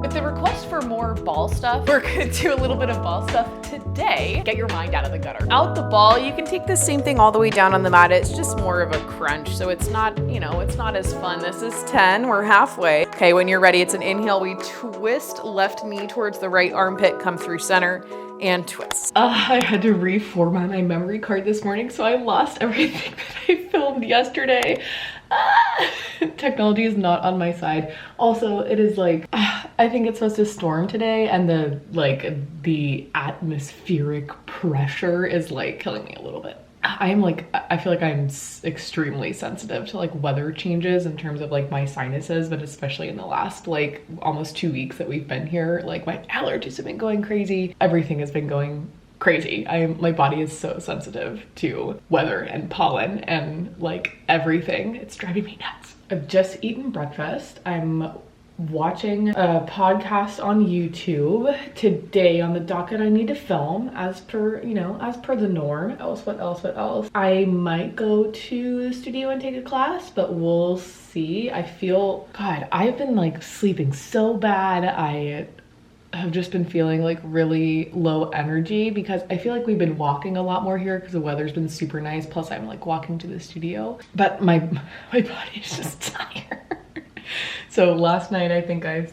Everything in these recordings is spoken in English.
With the request for more ball stuff, we're gonna do a little bit of ball stuff today. Get your mind out of the gutter. Out the ball, you can take the same thing all the way down on the mat. It's just more of a crunch, so it's not, it's not as fun. This is 10, we're halfway. Okay, when you're ready, it's an inhale. We twist left knee towards the right armpit, come through center, and twist. I had to reformat my memory card this morning, so I lost everything that I filmed yesterday. Technology is not on my side. Also, it is like, I think it's supposed to storm today, and the atmospheric pressure is like killing me a little bit. I feel like I'm extremely sensitive to like weather changes in terms of like my sinuses, but especially in the last like almost 2 weeks that we've been here, like my allergies have been going crazy. Everything has been going crazy. My body is so sensitive to weather and pollen and like everything. It's driving me nuts. I've just eaten breakfast. I'm watching a podcast on YouTube. Today on the docket, I need to film as per the norm. What else? I might go to the studio and take a class, but we'll see. God, I've been like sleeping so bad. I have just been feeling like really low energy because I feel like we've been walking a lot more here because the weather's been super nice. Plus I'm like walking to the studio, but my body's just tired. So last night, I think I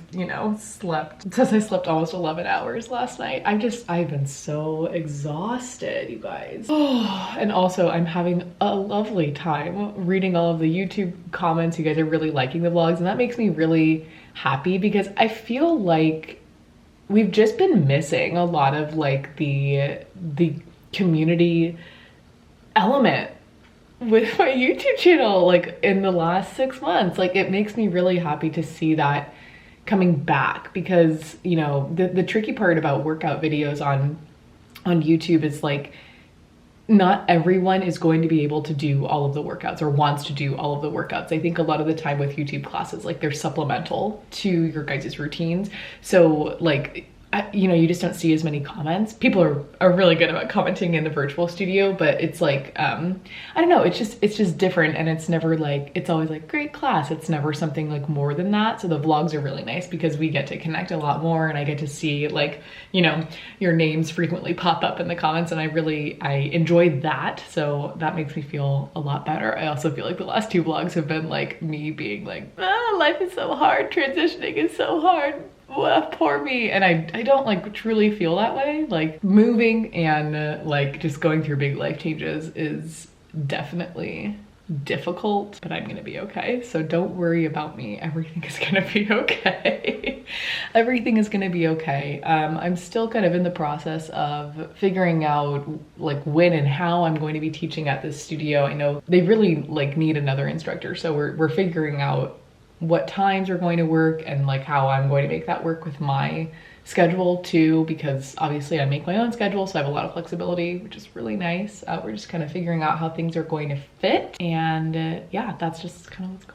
slept almost 11 hours last night. I've been so exhausted, you guys. Oh, and also I'm having a lovely time reading all of the YouTube comments. You guys are really liking the vlogs, and that makes me really happy because I feel like we've just been missing a lot of like the community element with my YouTube channel, like in the last 6 months. Like it makes me really happy to see that coming back because, the tricky part about workout videos on YouTube is like, not everyone is going to be able to do all of the workouts or wants to do all of the workouts. I think a lot of the time with YouTube classes, like they're supplemental to your guys' routines. So like, you just don't see as many comments. People are really good about commenting in the virtual studio, but it's like, I don't know, it's just different, and it's never like, it's always like great class. It's never something like more than that. So the vlogs are really nice because we get to connect a lot more, and I get to see like, your names frequently pop up in the comments, and I enjoy that. So that makes me feel a lot better. I also feel like the last 2 vlogs have been like me being like, life is so hard, transitioning is so hard. Poor me. And I don't like truly feel that way. Like moving and like just going through big life changes is definitely difficult, but I'm gonna be okay. So don't worry about me. Everything is gonna be okay. Everything is gonna be okay. I'm still kind of in the process of figuring out like when and how I'm going to be teaching at this studio. I know they really like need another instructor, so we're figuring out what times are going to work and like how I'm going to make that work with my schedule too, because obviously I make my own schedule, so I have a lot of flexibility, which is really nice. We're just kind of figuring out how things are going to fit, and yeah, that's just kind of what's going on.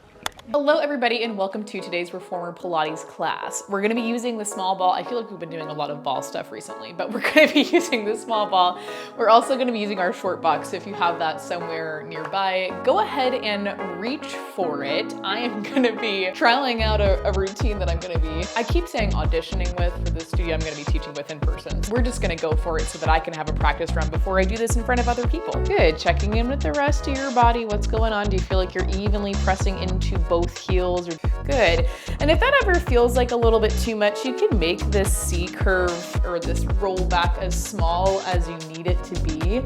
Hello everybody, and welcome to today's Reformer Pilates class. We're gonna be using the small ball. I feel like we've been doing a lot of ball stuff recently, but we're gonna be using the small ball. We're also gonna be using our short box, so if you have that somewhere nearby, go ahead and reach for it. I am gonna be trialing out a routine that I keep saying auditioning with for the studio I'm gonna be teaching with in person. We're just gonna go for it so that I can have a practice run before I do this in front of other people. Good, checking in with the rest of your body. What's going on? Do you feel like you're evenly pressing into both heels? Good. And if that ever feels like a little bit too much, you can make this C curve or this roll back as small as you need it to be.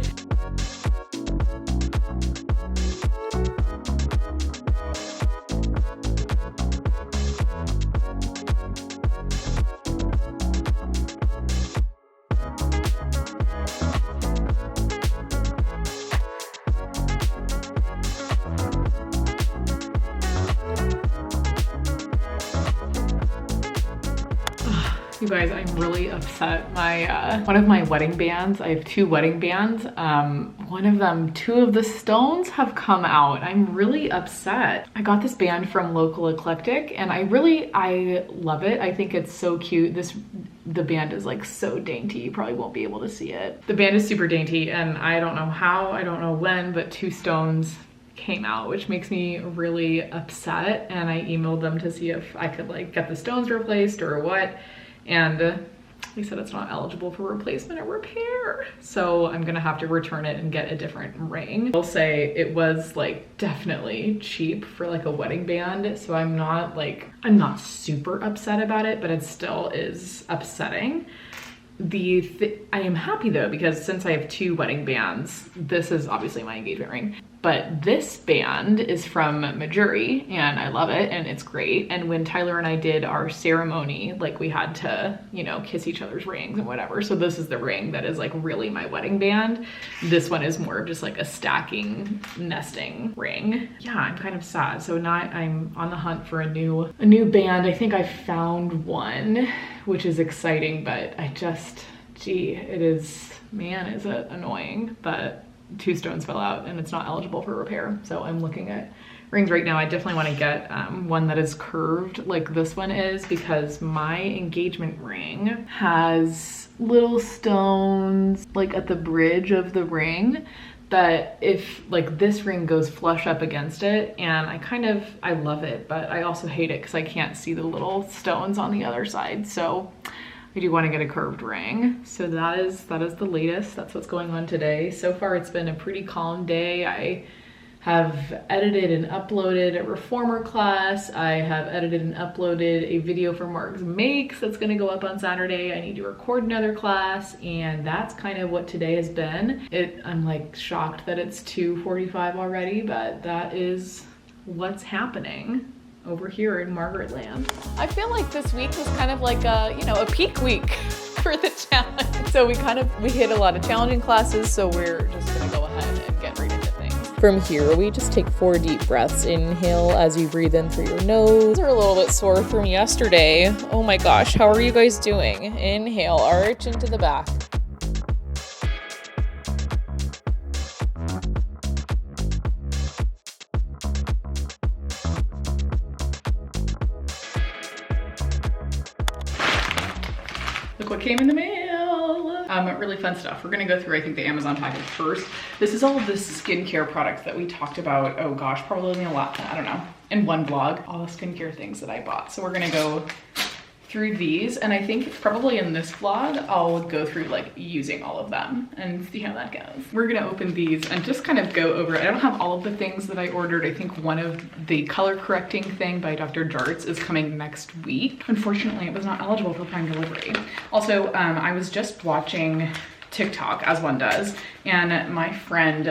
You guys, I'm really upset. My one of my wedding bands, I have 2 wedding bands. One of them, 2 of the stones have come out. I'm really upset. I got this band from Local Eclectic and I love it. I think it's so cute. The band is like so dainty. You probably won't be able to see it. The band is super dainty and I don't know how, I don't know when, but 2 stones came out, which makes me really upset. And I emailed them to see if I could like get the stones replaced or what. And they said it's not eligible for replacement or repair. So I'm gonna have to return it and get a different ring. I'll say it was like definitely cheap for like a wedding band. So I'm not super upset about it, but it still is upsetting. I am happy though, because since I have 2 wedding bands, this is obviously my engagement ring, but this band is from Majuri and I love it and it's great. And when Tyler and I did our ceremony, like we had to, you know, kiss each other's rings and whatever. So this is the ring that is like really my wedding band. This one is more of just like a stacking, nesting ring. Yeah, I'm kind of sad. So now I'm on the hunt for a new band. I think I found one, which is exciting, but I just, gee, it is, man, is it annoying that 2 stones fell out and it's not eligible for repair. So I'm looking at rings right now. I definitely want to get one that is curved like this one is, because my engagement ring has little stones like at the bridge of the ring that if like this ring goes flush up against it, and I love it, but I also hate it because I can't see the little stones on the other side. So I do want to get a curved ring. So that is the latest. That's what's going on today. So far it's been a pretty calm day. I have edited and uploaded a reformer class. I have edited and uploaded a video for Marg's Makes that's gonna go up on Saturday. I need to record another class, and that's kind of what today has been. I'm like shocked that it's 2:45 already, but that is what's happening over here in Margaret land. I feel like this week was kind of like a, you know, a peak week for the challenge. So we hit a lot of challenging classes, so we're just gonna go ahead and get right into things. From here, we just take 4 deep breaths. Inhale as you breathe in through your nose. They're a little bit sore from yesterday. Oh my gosh, how are you guys doing? Inhale, arch into the back. Look what came in the mail. Really fun stuff. We're gonna go through, I think, the Amazon package first. This is all of the skincare products that we talked about, oh gosh, probably a lot, I don't know, in one vlog, all the skincare things that I bought. So we're gonna go through these, and I think probably in this vlog, I'll go through like using all of them and see how that goes. We're gonna open these and just kind of go over it. I don't have all of the things that I ordered. I think one of the color correcting thing by Dr. Jarts is coming next week. Unfortunately, it was not eligible for Prime delivery. Also, I was just watching TikTok, as one does, and my friend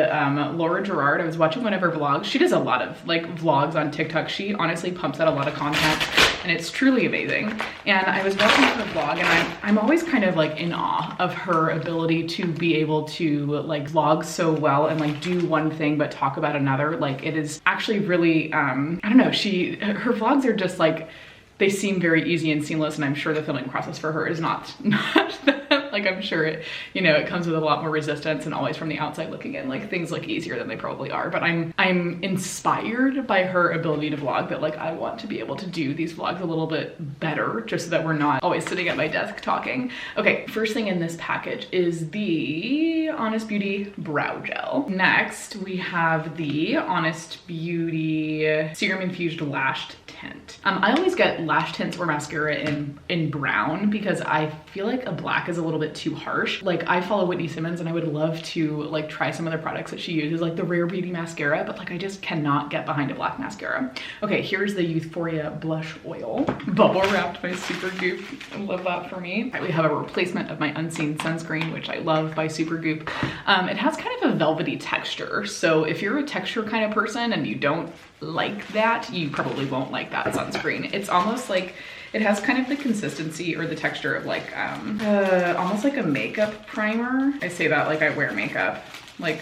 Laura Gerard, I was watching one of her vlogs. She does a lot of like vlogs on TikTok. She honestly pumps out a lot of content and it's truly amazing. And I was watching her vlog, and I'm always kind of like in awe of her ability to be able to like vlog so well and like do one thing but talk about another. Like it is actually really I don't know, her vlogs are just like, they seem very easy and seamless, and I'm sure the filming process for her is not that. Like I'm sure it, you know, it comes with a lot more resistance, and always from the outside looking in, like things look easier than they probably are. But I'm inspired by her ability to vlog, that like I want to be able to do these vlogs a little bit better, just so that we're not always sitting at my desk talking. Okay, first thing in this package is the Honest Beauty Brow Gel. Next, we have the Honest Beauty Serum Infused Lash Tint. I always get lash tints or mascara in brown because I feel like a black is a little bit too harsh. Like I follow Whitney Simmons, and I would love to like try some of the products that she uses, like the Rare Beauty mascara, but like I just cannot get behind a black mascara. Okay, here's the Euphoria Blush Oil, bubble wrapped by Supergoop. I love that for me. We have a replacement of my Unseen sunscreen, which I love, by Supergoop. It has kind of a velvety texture, so if you're a texture kind of person and you don't like that, you probably won't like that sunscreen. It's almost like, it has kind of the consistency or the texture of like almost like a makeup primer. I say that like I wear makeup, like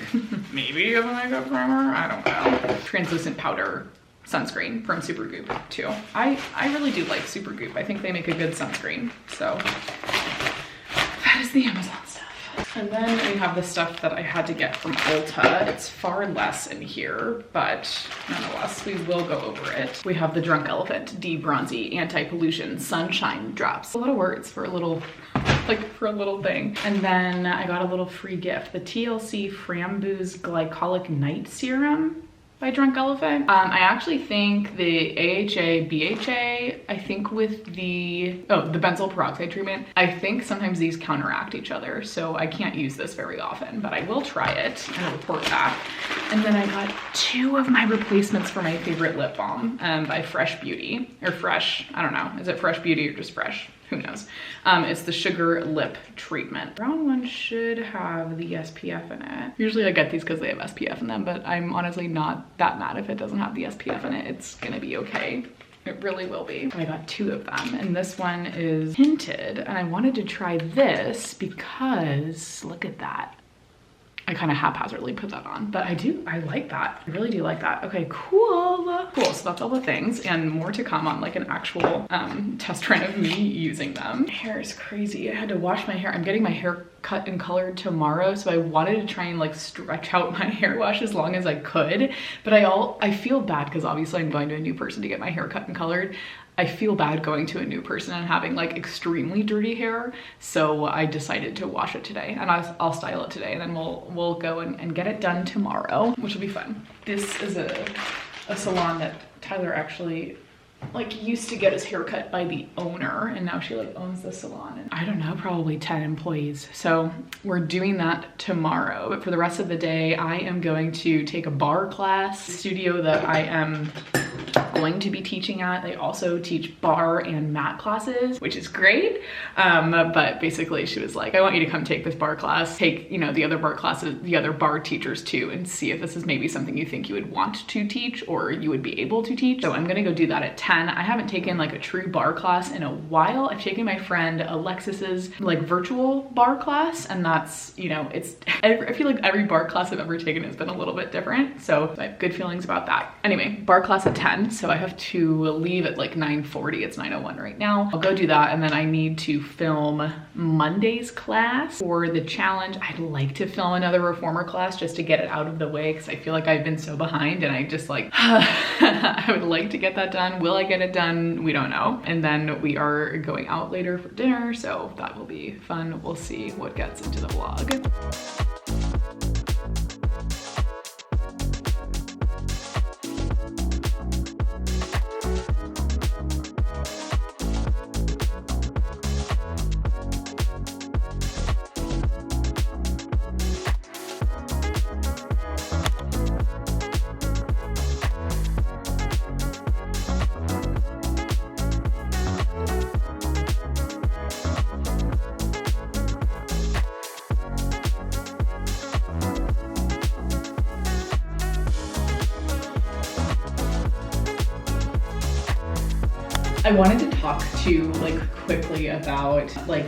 maybe of a makeup primer, I don't know. Translucent powder sunscreen from Supergoop too. I really do like Supergoop. I think they make a good sunscreen. So that is the Amazon stuff. And then we have the stuff that I had to get from Ulta. It's far less in here, but nonetheless, we will go over it. We have the Drunk Elephant De-Bronzy Anti-Pollution Sunshine Drops. A lot of words for a little, like for a little thing. And then I got a little free gift, the TLC Framboos Glycolic Night Serum by Drunk Elephant. I actually think the AHA, BHA, I think with the benzoyl peroxide treatment, I think sometimes these counteract each other. So I can't use this very often, but I will try it and report back. And then I got 2 of my replacements for my favorite lip balm by Fresh Beauty, or Fresh, I don't know. Is it Fresh Beauty or just Fresh? Who knows? It's the Sugar Lip Treatment. Brown one should have the SPF in it. Usually I get these because they have SPF in them, but I'm honestly not that mad if it doesn't have the SPF in it. It's gonna be okay. It really will be. I got 2 of them, and this one is tinted, and I wanted to try this because look at that. I kind of haphazardly put that on, but I like that. I really do like that. Okay, cool. Cool, so that's all the things and more to come on like an actual test run of me using them. My hair is crazy. I had to wash my hair. I'm getting my hair cut and colored tomorrow, so I wanted to try and like stretch out my hair wash as long as I could, but I feel bad because obviously I'm going to a new person to get my hair cut and colored. I feel bad going to a new person and having like extremely dirty hair. So I decided to wash it today, and I'll style it today, and then we'll go and get it done tomorrow, which will be fun. This is a salon that Tyler actually like used to get his hair cut by the owner, and now she like owns the salon, and I don't know, probably 10 employees. So we're doing that tomorrow, but for the rest of the day, I am going to take a bar class. The studio that I am going to be teaching at, they also teach bar and mat classes, which is great. But basically she was like, I want you to come take this bar class, take, you know, the other bar classes, the other bar teachers too, and see if this is maybe something you think you would want to teach or you would be able to teach. So I'm gonna go do that at 10. I haven't taken like a true bar class in a while. I've taken my friend Alexis's like virtual bar class, and that's, you know, I feel like every bar class I've ever taken has been a little bit different. So I have good feelings about that. Anyway, bar class at 10. So I have to leave at like 9:40. It's 9:01 right now. I'll go do that, and then I need to film Monday's class for the challenge. I'd like to film another reformer class just to get it out of the way, because I feel like I've been so behind, and I just like I would like to get that done. Will I get it done? We don't know. And then we are going out later for dinner, so that will be fun. We'll see what gets into the vlog. I wanted to talk to you like quickly about like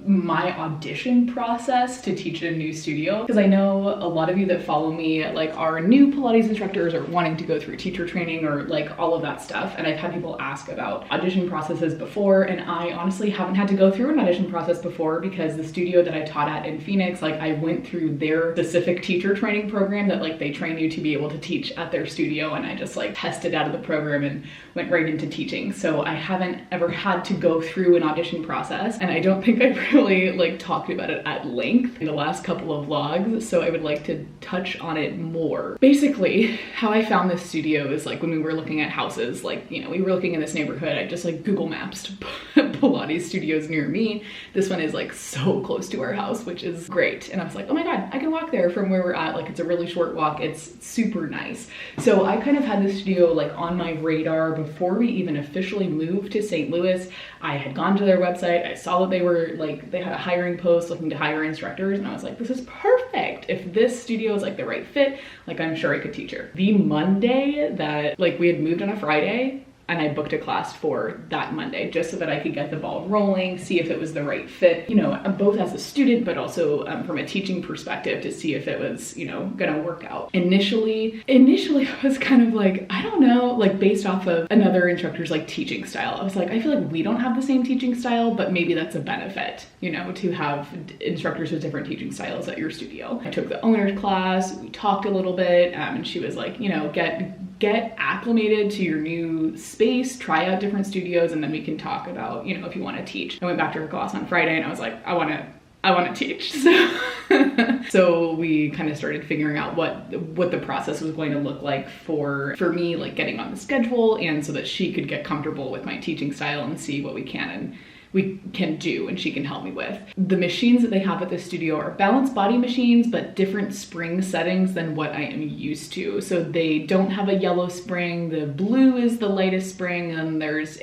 my audition process to teach at a new studio, because I know a lot of you that follow me like are new Pilates instructors or wanting to go through teacher training or like all of that stuff, and I've had people ask about audition processes before, and I honestly haven't had to go through an audition process before because the studio that I taught at in Phoenix, like I went through their specific teacher training program that like they train you to be able to teach at their studio, and I just like tested out of the program and went right into teaching. So I haven't ever had to go through an audition process, and I don't think I've really like talked about it at length in the last couple of vlogs, so I would like to touch on it more. Basically, how I found this studio is like when we were looking at houses, like, you know, we were looking in this neighborhood, I just like Google Maps Pilates studios near me. This one is like so close to our house, which is great. And I was like, oh my God, I can walk there from where we're at. Like it's a really short walk. It's super nice. So I kind of had this studio like on my radar before we even officially moved to St. Louis. I had gone to their website. I saw that they were like, they had a hiring post looking to hire instructors. And I was like, this is perfect. If this studio is like the right fit, like I'm sure I could teach her. The Monday that like we had moved on a Friday, I booked a class for that Monday just so that I could get the ball rolling, see if it was the right fit, you know, both as a student, but also from a teaching perspective to see if it was, you know, gonna work out. Initially I was kind of like, I don't know, like based off of another instructor's like teaching style. I was like, I feel like we don't have the same teaching style, but maybe that's a benefit, you know, to have instructors with different teaching styles at your studio. I took the owner's class, we talked a little bit, and she was like, you know, get acclimated to your new space, try out different studios, and then we can talk about, you know, if you want to teach. I went back to her class on Friday and I was like, I want to teach. So we kind of started figuring out what the process was going to look like for me, like getting on the schedule, and so that she could get comfortable with my teaching style and see what we can do and she can help me with. The machines that they have at the studio are balanced body machines, but different spring settings than what I am used to. So they don't have a yellow spring, the blue is the lightest spring, and there's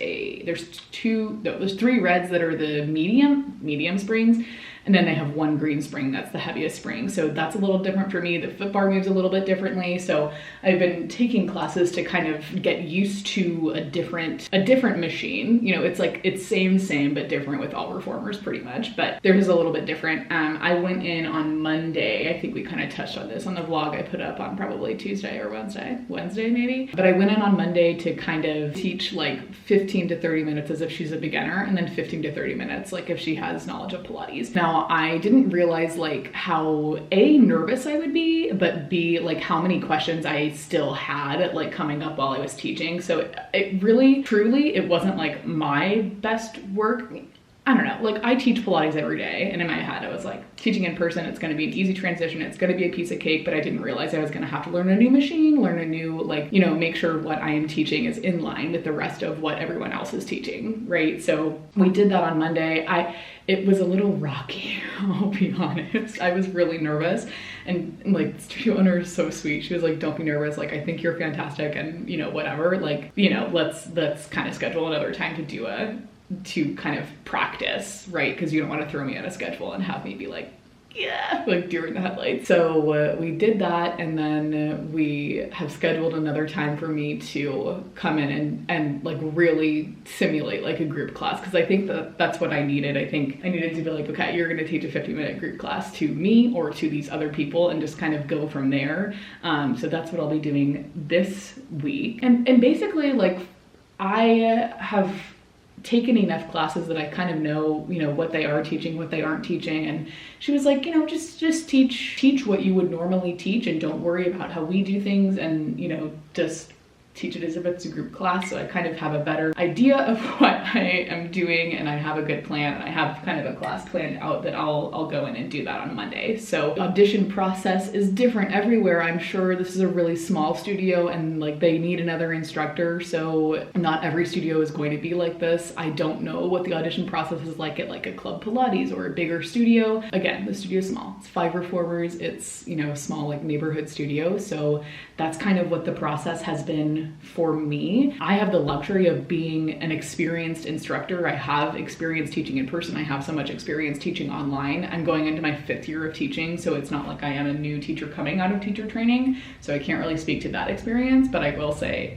three reds that are the medium springs, and then they have one green spring that's the heaviest spring. So that's a little different for me. The foot bar moves a little bit differently. So I've been taking classes to kind of get used to a different machine. You know, it's like, it's same, but different with all reformers pretty much, but theirs is a little bit different. I went in on Monday. I think we kind of touched on this on the vlog I put up on probably Tuesday or Wednesday maybe. But I went in on Monday to kind of teach like 15 to 30 minutes as if she's a beginner, and then 15 to 30 minutes like if she has knowledge of Pilates. Now, I didn't realize like how A, nervous I would be, but B, like how many questions I still had like coming up while I was teaching. So it really, truly, it wasn't like my best work. I don't know, like I teach Pilates every day, and in my head I was like, teaching in person, it's gonna be an easy transition, it's gonna be a piece of cake, but I didn't realize I was gonna have to learn a new machine, learn a new, like, you know, make sure what I am teaching is in line with the rest of what everyone else is teaching, right? So we did that on Monday. It was a little rocky, I'll be honest. I was really nervous, and like the studio owner is so sweet. She was like, don't be nervous, like I think you're fantastic, and you know, whatever, like, you know, let's kind of schedule another time to kind of practice, right? Because you don't want to throw me on a schedule and have me be like, yeah, like during the headlights. So we did that, and then we have scheduled another time for me to come in and like really simulate like a group class, because I think that's what I needed. I think I needed to be like, okay, you're going to teach a 50-minute group class to me or to these other people, and just kind of go from there. So that's what I'll be doing this week. And basically, like, I have taken enough classes that I kind of know, you know, what they are teaching, what they aren't teaching. And she was like, you know, just teach what you would normally teach, and don't worry about how we do things, and, you know, just teach it as if it's a group class. So I kind of have a better idea of what I am doing, and I have a good plan, and I have kind of a class planned out that I'll go in and do that on Monday. So the audition process is different everywhere. I'm sure this is a really small studio, and like they need another instructor, so not every studio is going to be like this. I don't know what the audition process is like at like a Club Pilates or a bigger studio. Again, the studio is small. It's 5 reformers. It's, you know, a small like neighborhood studio. So that's kind of what the process has been for me. I have the luxury of being an experienced instructor. I have experience teaching in person. I have so much experience teaching online. I'm going into my 5th year of teaching, so it's not like I am a new teacher coming out of teacher training. So I can't really speak to that experience, but I will say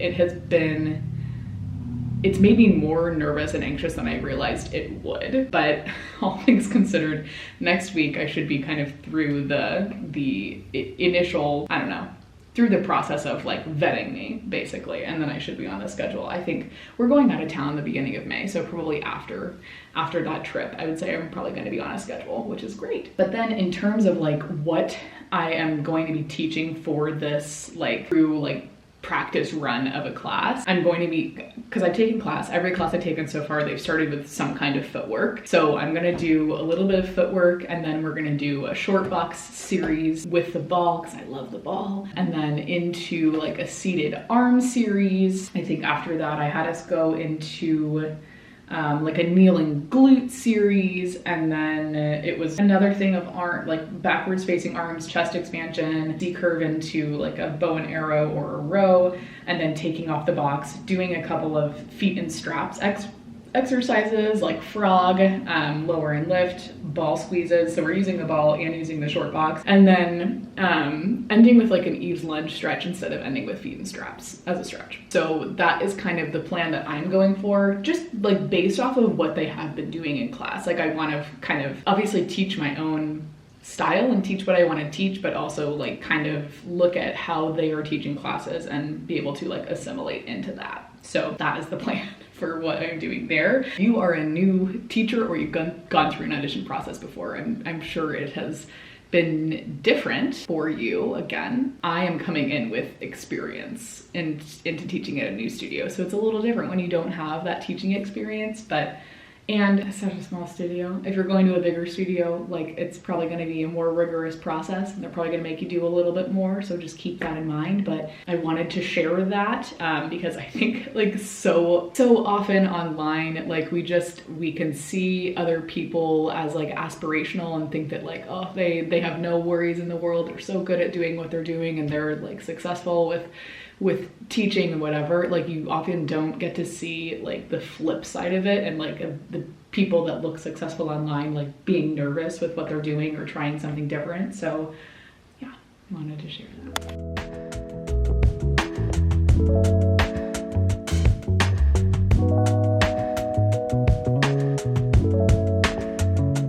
it's made me more nervous and anxious than I realized it would. But all things considered, next week I should be kind of through the initial, I don't know, through the process of like vetting me basically, and then I should be on the schedule. I think we're going out of town the beginning of May, so probably after that trip, I would say I'm probably going to be on a schedule, which is great. But then in terms of like what I am going to be teaching for this like through like practice run of a class, I'm going to be, because I've taken every class I've taken so far, they've started with some kind of footwork. So I'm going to do a little bit of footwork, and then we're going to do a short box series with the ball, because I love the ball, and then into like a seated arm series. I think after that I had us go into like a kneeling glute series, and then it was another thing of arm, like backwards facing arms, chest expansion, decurve into like a bow and arrow or a row, and then taking off the box, doing a couple of feet and straps exercises like frog, lower and lift, ball squeezes. So we're using the ball and using the short box. And then ending with like an eaves lunge stretch instead of ending with feet and straps as a stretch. So that is kind of the plan that I'm going for, just like based off of what they have been doing in class. Like I want to kind of obviously teach my own style and teach what I want to teach, but also like kind of look at how they are teaching classes and be able to like assimilate into that. So that is the plan for what I'm doing there. If you are a new teacher or you've gone through an audition process before, I'm sure it has been different for you. Again, I am coming in with experience into teaching at a new studio. So it's a little different when you don't have that teaching experience, and it's such a small studio. If you're going to a bigger studio, like it's probably going to be a more rigorous process and they're probably going to make you do a little bit more. So just keep that in mind. But I wanted to share that because I think like so often online, like we can see other people as like aspirational and think that like, oh, they have no worries in the world. They're so good at doing what they're doing and they're like successful with teaching and whatever. Like you often don't get to see like the flip side of it and like the people that look successful online like being nervous with what they're doing or trying something different. So yeah, wanted to share that.